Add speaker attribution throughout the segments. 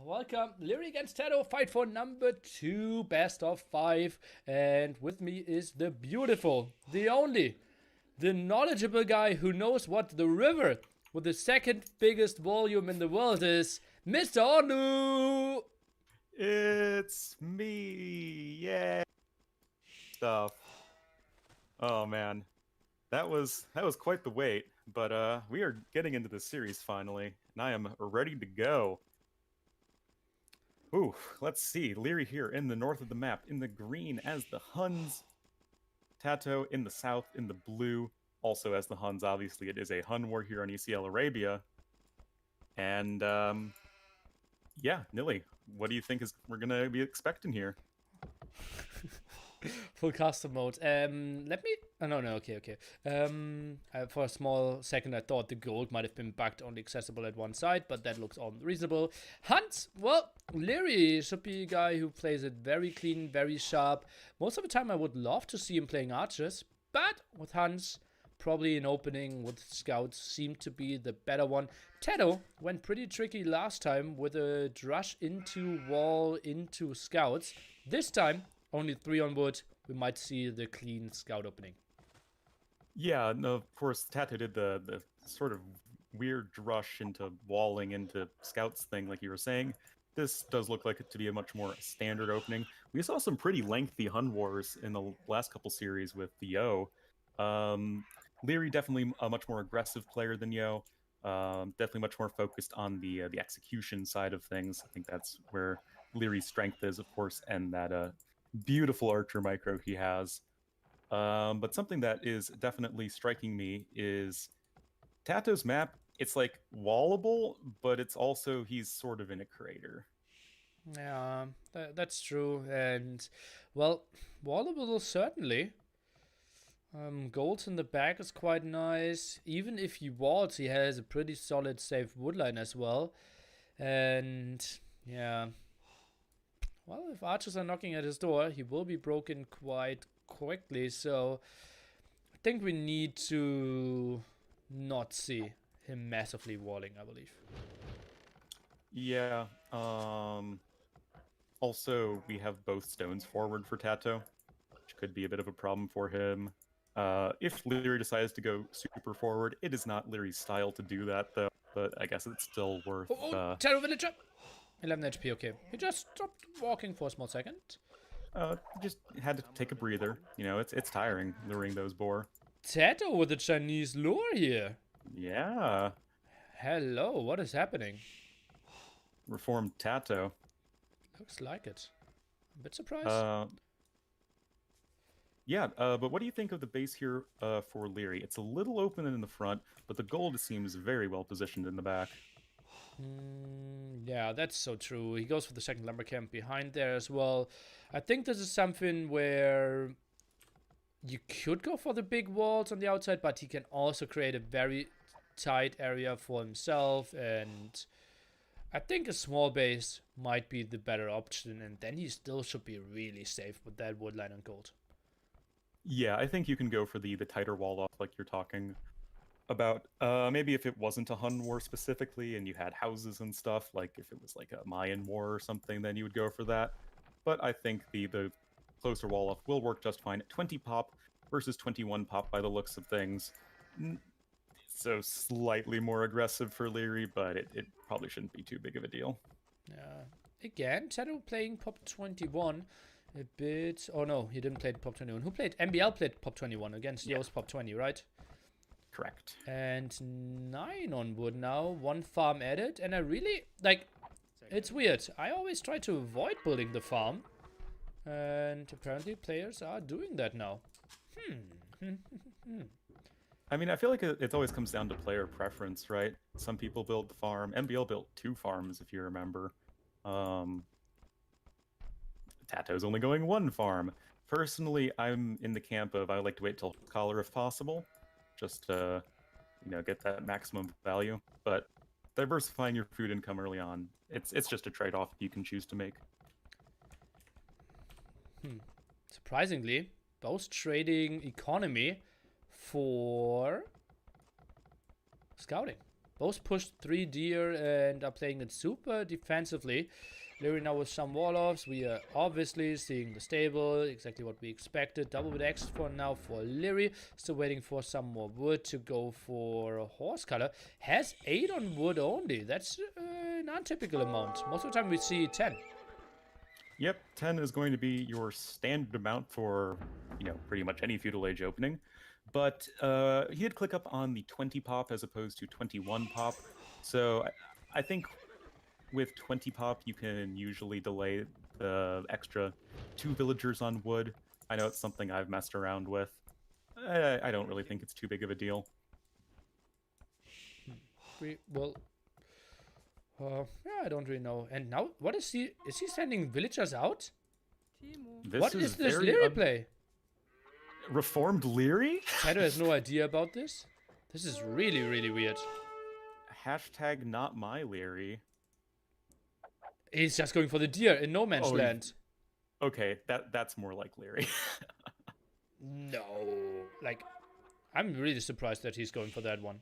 Speaker 1: Welcome, Leary against Tato, fight for number 2, best of 5. And with me is the beautiful, the only, the knowledgeable guy who knows what the river with the second biggest volume in the world is, Mr. Onu!
Speaker 2: It's me, yeah. Stuff. Oh man, that was quite the wait, but we are getting into the series finally, and I am ready to go. Ooh, let's see. Leary here in the north of the map, in the green as the Huns. Tato in the south in the blue, also as the Huns. Obviously, it is a Hun war here on ECL Arabia, and yeah, Nilly, what do you think is we're gonna be expecting here?
Speaker 1: Full custom mode. Let me. Oh, no, no, okay. For a small second, I thought the gold might have been bugged, only accessible at one side, but that looks all reasonable. Hunt, well, Leary should be a guy who plays it very clean, very sharp. Most of the time, I would love to see him playing archers, but with Hunts, probably an opening with scouts seemed to be the better one. Tedo went pretty tricky last time with a drush into wall into scouts. This time, only 3 on wood. We might see the clean scout opening.
Speaker 2: Yeah, no, of course, Tato did the sort of weird rush into walling into scouts thing, like you were saying. This does look like it to be a much more standard opening. We saw some pretty lengthy Hun wars in the last couple series with the Yo. Um, Leary definitely a much more aggressive player than Yo. Definitely much more focused on the execution side of things. I think that's where Leary's strength is, of course, and that beautiful archer micro he has. But something that is definitely striking me is Tato's map. It's like wallable, but it's also he's sort of in a crater.
Speaker 1: Yeah, that's true. And, well, Wallable certainly. Gold in the back is quite nice. Even if he walls, he has a pretty solid safe woodline as well. And, yeah. Well, if archers are knocking at his door, he will be broken quite quickly. So, I think we need to not see him massively walling, I believe.
Speaker 2: Yeah. Also, we have both stones forward for Tato, which could be a bit of a problem for him. If Leary decides to go super forward, it is not Leary's style to do that, though. But I guess it's still worth.
Speaker 1: Terror Villager! 11 HP, okay. He just stopped walking for a small second.
Speaker 2: Just had to take a breather. You know, it's tiring luring those boar.
Speaker 1: Tato with a Chinese lure here.
Speaker 2: Yeah,
Speaker 1: Hello, what is happening?
Speaker 2: reformed Tato.
Speaker 1: Looks like it. A bit surprised.
Speaker 2: Yeah, but what do you think of the base here for Leary? It's a little open in the front, but the gold seems very well positioned in the back.
Speaker 1: Yeah, that's so true. He goes for the second lumber camp behind there as well. I think this is something where you could go for the big walls on the outside, but he can also create a very tight area for himself. And I think a small base might be the better option. And then he still should be really safe with that woodline and gold.
Speaker 2: Yeah, I think you can go for the tighter wall off like you're talking about. Maybe if it wasn't a Hun war specifically and you had houses and stuff, like if it was like a Mayan war or something, then you would go for that. But I think the closer wall off will work just fine. 20 pop versus 21 pop by the looks of things. So slightly more aggressive for Leary, but it probably shouldn't be too big of a deal.
Speaker 1: Again, Tato playing pop 21 a bit. Oh no, he didn't play pop 21. Who played? MBL played pop 21 against Yo's pop 20, right?
Speaker 2: Correct.
Speaker 1: And 9 on wood now, 1 farm added, and I really, like, it's weird. I always try to avoid building the farm, and apparently players are doing that now.
Speaker 2: I mean, I feel like it always comes down to player preference, right? Some people build the farm. MBL built 2 farms, if you remember. Tato's only going 1 farm. Personally, I'm in the camp of I like to wait till collar if possible, just to, get that maximum value. But diversifying your food income early on, it's just a trade-off you can choose to make.
Speaker 1: Surprisingly, both trading economy for scouting. Both pushed 3 deer and are playing it super defensively. Leary now with some wall-offs. We are obviously seeing the stable, exactly what we expected. Double with X for now for Leary. Still waiting for some more wood to go for a horse color. Has 8 on wood only. That's an untypical amount. Most of the time we see 10.
Speaker 2: Yep, 10 is going to be your standard amount for, pretty much any Feudal Age opening. But he did click up on the 20 pop as opposed to 21 pop. So I think with 20 pop, you can usually delay the extra 2 villagers on wood. I know it's something I've messed around with. I don't really think it's too big of a deal.
Speaker 1: Well, yeah, I don't really know. And now, what is he? Is he sending villagers out? What is this Leary play?
Speaker 2: Reformed Leary?
Speaker 1: Tato has no idea about this. This is really, really weird.
Speaker 2: Hashtag not my Leary.
Speaker 1: He's just going for the deer in no man's land.
Speaker 2: Okay, that's more like Leary.
Speaker 1: No. Like, I'm really surprised that he's going for that one.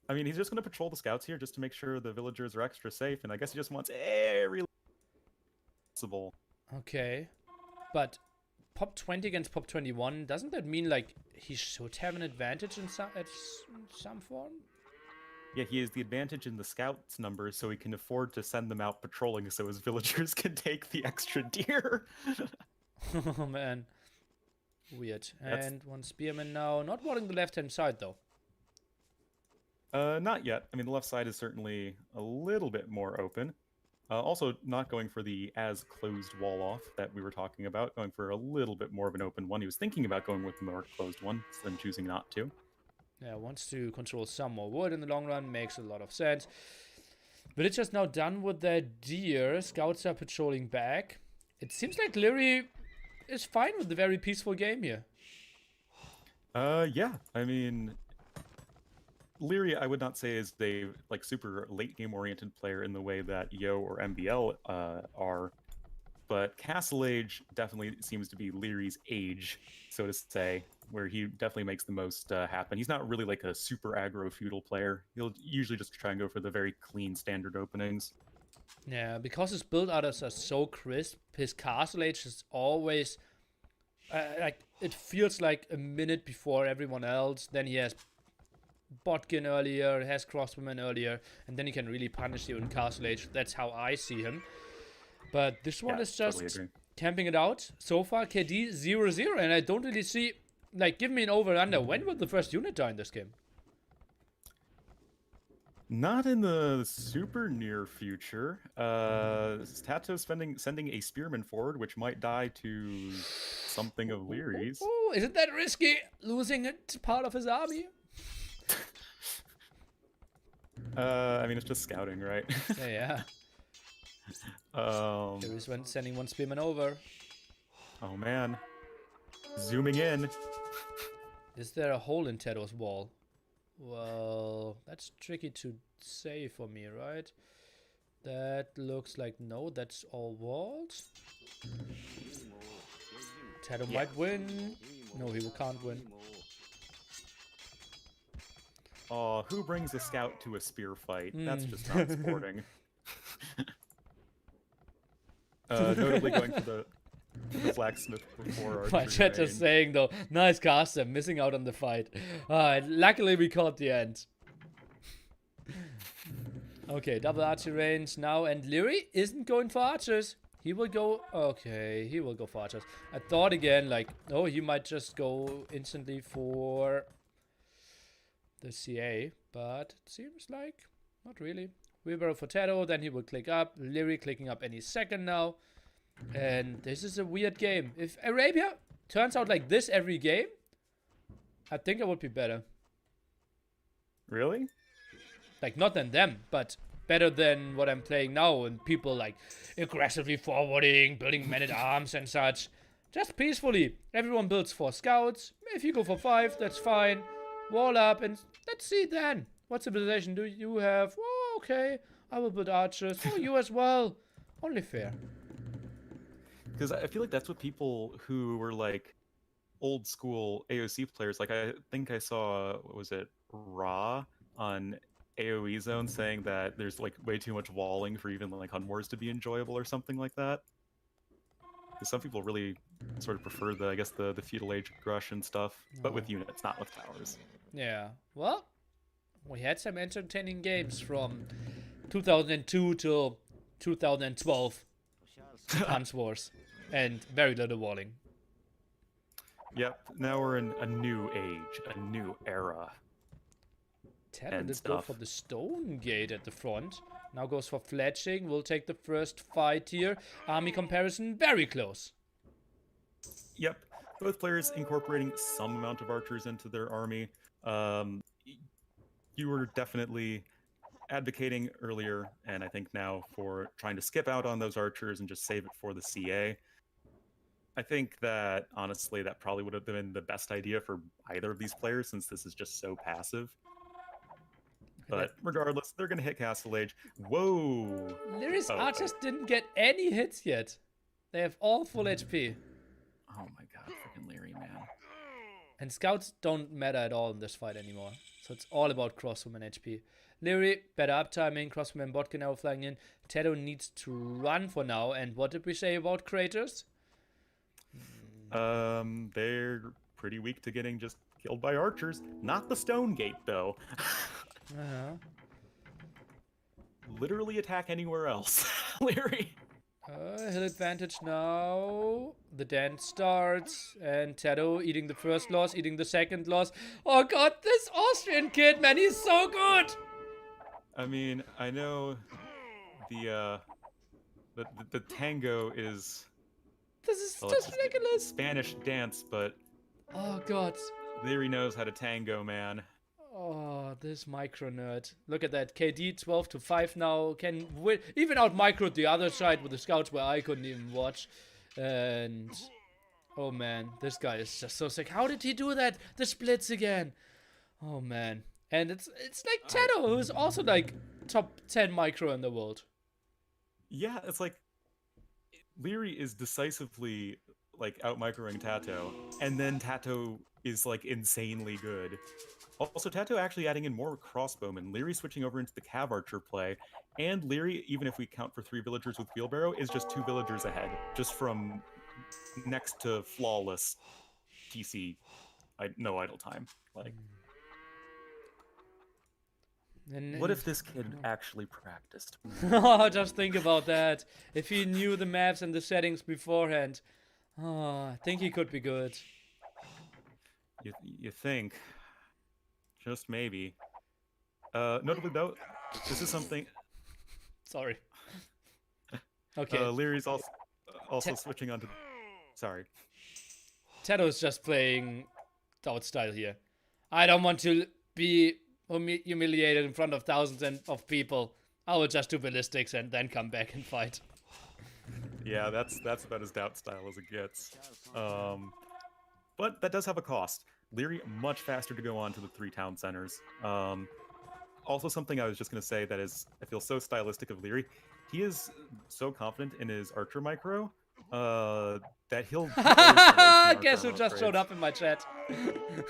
Speaker 2: I mean, he's just going to patrol the scouts here just to make sure the villagers are extra safe, and I guess he just wants every possible.
Speaker 1: Okay. But pop 20 against pop 21, doesn't that mean, like, he should have an advantage in some form?
Speaker 2: Yeah, he has the advantage in the scouts numbers, so he can afford to send them out patrolling so his villagers can take the extra deer.
Speaker 1: Oh, man. Weird. And one spearman now. Not wanting the left-hand side, though.
Speaker 2: Not yet. I mean, the left side is certainly a little bit more open. Also, not going for the as-closed wall-off that we were talking about, going for a little bit more of an open one. He was thinking about going with the more closed one, then choosing not to.
Speaker 1: Yeah, wants to control some more wood in the long run. Makes a lot of sense. Villagers now done with their deer. Scouts are patrolling back. It seems like Leary is fine with the very peaceful game here.
Speaker 2: Yeah. I mean, Leary, I would not say is a super late game oriented player in the way that Yo or MBL are, but Castle Age definitely seems to be Leary's age, so to say, where he definitely makes the most happen. He's not really like a super aggro feudal player. He'll usually just try and go for the very clean standard openings.
Speaker 1: Yeah, because his build outers are so crisp, his Castle Age is always like it feels like a minute before everyone else. Then he has Botkin earlier, has Crossbowman earlier, and then he can really punish you in Castle Age. That's how I see him. But this one is just totally camping it out. So far, KD 0-0, and I don't really see, like, give me an over-under. When will the first unit die in this game?
Speaker 2: Not in the super near future. Tato sending a spearman forward, which might die to something of Leary's.
Speaker 1: Oh, isn't that risky? Losing it part of his army?
Speaker 2: I mean, it's just scouting, right?
Speaker 1: Yeah. Leary's sending one spearman over.
Speaker 2: Oh man. Zooming in.
Speaker 1: Is there a hole in Tato's wall? Well, that's tricky to say for me, right? That looks like no, that's all walls. Tato might win. No, he can't win.
Speaker 2: Oh, who brings a scout to a spear fight? That's just not sporting. Notably going for the blacksmith before our
Speaker 1: My chat is saying though, nice caster, missing out on the fight. Luckily we caught the end. Okay, double archer range now, and Leary isn't going for archers. He will go, okay, he will go for archers. I thought again, like, oh, he might just go instantly for the CA, but it seems like not really. Wheelbarrow for Tato, then he will click up. Leary clicking up any second now. And this is a weird game. If Arabia turns out like this every game, I think it would be better.
Speaker 2: Really?
Speaker 1: Like, not than them, but better than what I'm playing now. And people like aggressively forwarding, building men-at-arms and such. Just peacefully. Everyone builds 4 scouts. If you go for 5, that's fine. Wall up and let's see then. What civilization do you have? Oh, okay. I will build archers. Oh, you as well. Only fair.
Speaker 2: Because I feel like that's what people who were like old school AOC players, like I think I saw, what was it, Ra on AoE Zone saying that there's like way too much walling for even like Hun Wars to be enjoyable or something like that. Because some people really sort of prefer the, I guess, the feudal age aggression stuff, but with units, not with towers.
Speaker 1: Yeah. Well, we had some entertaining games from 2002 till 2012. Huns Wars. And very little walling.
Speaker 2: Yep, now we're in a new age, a new era.
Speaker 1: Tedder did go for the stone gate at the front. Now goes for fletching. We'll take the first fight here. Army comparison, very close.
Speaker 2: Yep, both players incorporating some amount of archers into their army. You were definitely advocating earlier, and I think now, for trying to skip out on those archers and just save it for the CA. I think that, honestly, that probably would have been the best idea for either of these players, since this is just so passive. But regardless, they're going to hit Castle Age. Whoa!
Speaker 1: Lyris archers didn't get any hits yet. They have all full HP.
Speaker 2: Oh my god, freaking Leary, man.
Speaker 1: And scouts don't matter at all in this fight anymore. So it's all about crosswoman HP. Leary, better uptiming, crosswoman botkin now flying in. Tedo needs to run for now. And what did we say about Kratos?
Speaker 2: They're pretty weak to getting just killed by archers. Not the Stone Gate, though. Literally attack anywhere else. Leary.
Speaker 1: Hill advantage now. The dance starts. And Tedo eating the first loss, eating the second loss. Oh god, this Austrian kid, man, he's so good!
Speaker 2: I mean, I know the tango is...
Speaker 1: This is just ridiculous.
Speaker 2: Spanish dance, but...
Speaker 1: Oh god.
Speaker 2: Leary knows how to tango, man.
Speaker 1: Oh, this micro nerd. Look at that. KD 12-5 now. Can win, even out micro the other side with the scouts where I couldn't even watch. And oh man, this guy is just so sick. How did he do that? The splits again. Oh man. And it's like Tedo, who's also like top 10 micro in the world.
Speaker 2: Yeah, it's like Leary is decisively like out microing Tato, and then Tato is like insanely good. Also, Tato actually adding in more crossbowmen. Leary switching over into the Cav Archer play. And Leary, even if we count for 3 villagers with wheelbarrow, is just 2 villagers ahead. Just from next to flawless TC, no idle time. Like, what if this kid actually practiced?
Speaker 1: Oh, just think about that. If he knew the maps and the settings beforehand. Oh, I think he could be good.
Speaker 2: You think... Just maybe. Notably, though, this is something...
Speaker 1: Sorry. Okay.
Speaker 2: Leary's also switching on to... Sorry.
Speaker 1: Tedo's just playing Dowd style here. I don't want to be humiliated in front of thousands of people. I will just do ballistics and then come back and fight.
Speaker 2: Yeah, that's about as Dowd style as it gets. But that does have a cost. Leary, much faster to go on to the 3 town centers. Also, something I was just going to say that is, I feel so stylistic of Leary. He is so confident in his archer micro that he'll...
Speaker 1: Guess who just showed up in my chat?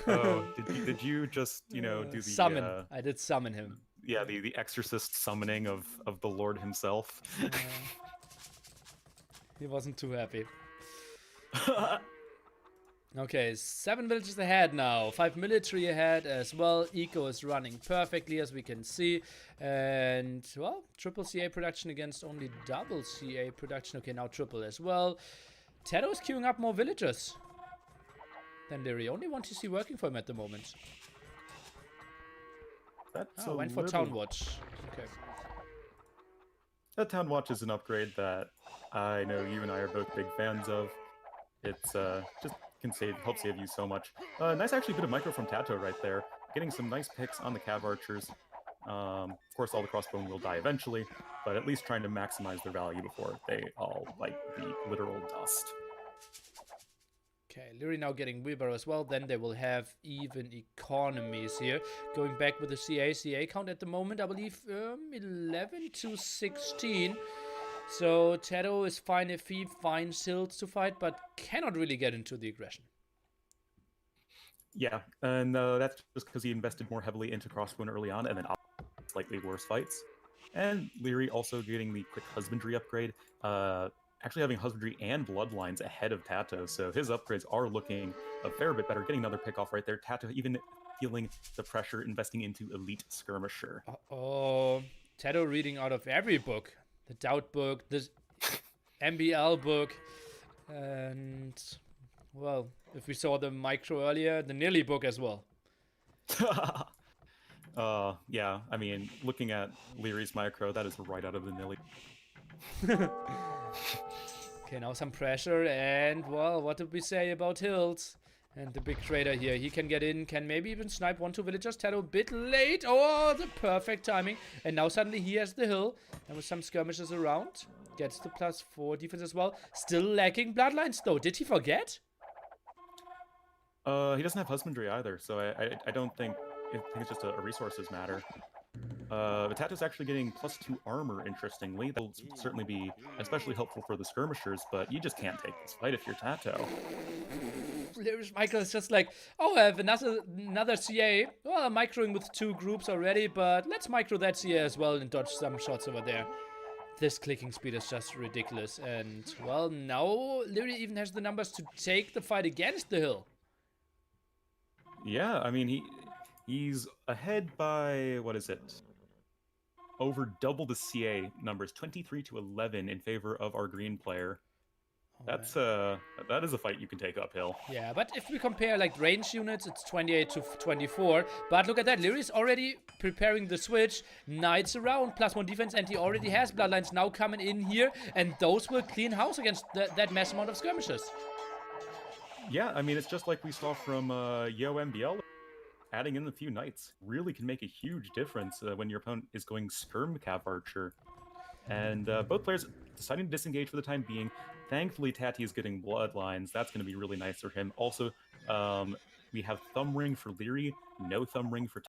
Speaker 2: Oh, did you just, do the...
Speaker 1: Summon. I did summon him.
Speaker 2: Yeah, the exorcist summoning of the Lord himself.
Speaker 1: He wasn't too happy. Okay, 7 villages ahead now. 5 military ahead as well. Eco is running perfectly, as we can see. And, well, triple CA production against only double CA production. Okay, now triple as well. Tedo is queuing up more villagers than Leary. Only one TC working for him at the moment. Went for Town Watch. Okay.
Speaker 2: That Town Watch is an upgrade that I know you and I are both big fans of. It's just... help save you so much. Nice actually bit of micro from Tato right there. Getting some nice picks on the Cav Archers. Of course, all the crossbowmen will die eventually, but at least trying to maximize their value before they all, like, be literal dust.
Speaker 1: Okay, Leary now getting wheelbarrow as well. Then they will have even economies here. Going back with the CA count at the moment, I believe 11-16. So Tedo is fine if he finds hills to fight, but cannot really get into the aggression.
Speaker 2: Yeah, and that's just because he invested more heavily into Crossbone early on, and then slightly worse fights. And Leary also getting the quick husbandry upgrade, actually having husbandry and bloodlines ahead of Tato, so his upgrades are looking a fair bit better. Getting another pick off right there. Tato even feeling the pressure, investing into elite skirmisher.
Speaker 1: Oh, Tato reading out of every book. The Doubt book, the MBL book, and, well, if we saw the micro earlier, the Nearly book as well.
Speaker 2: Yeah, I mean, looking at Leary's micro, that is right out of the Nilly.
Speaker 1: Okay, now some pressure, and, well, what did we say about Hills? And the big trader here, he can get in, can maybe even snipe 1-2 villagers. Tato a bit late. Oh, the perfect timing. And now suddenly he has the hill, and with some skirmishes around, gets the +4 defense as well. Still lacking bloodlines though. Did he forget?
Speaker 2: He doesn't have husbandry either, so I don't think, I think it's just a resources matter. Tato's actually getting +2 armor, interestingly. That'll certainly be especially helpful for the skirmishers, but you just can't take this fight if you're Tato.
Speaker 1: Michael is just like, oh, I have another CA. Well, I'm microing with 2 groups already, but let's micro that CA as well and dodge some shots over there. This clicking speed is just ridiculous. And, well, now Leary even has the numbers to take the fight against the hill.
Speaker 2: Yeah, I mean, he's ahead by, what is it? Over double the CA numbers, 23-11 in favor of our green player. That's that is a fight you can take uphill.
Speaker 1: Yeah, but if we compare like range units, it's 28-24. But look at that, Leary's already preparing the switch. Knights around, +1 defense, and he already has bloodlines now coming in here, and those will clean house against that mass amount of skirmishes.
Speaker 2: Yeah, I mean, it's just like we saw from Yo MBL. Adding in a few knights really can make a huge difference when your opponent is going skirm cav archer. And both players deciding to disengage for the time being. Thankfully, Tati is getting bloodlines. That's going to be really nice for him. Also, we have thumb ring for Leary, no thumb ring for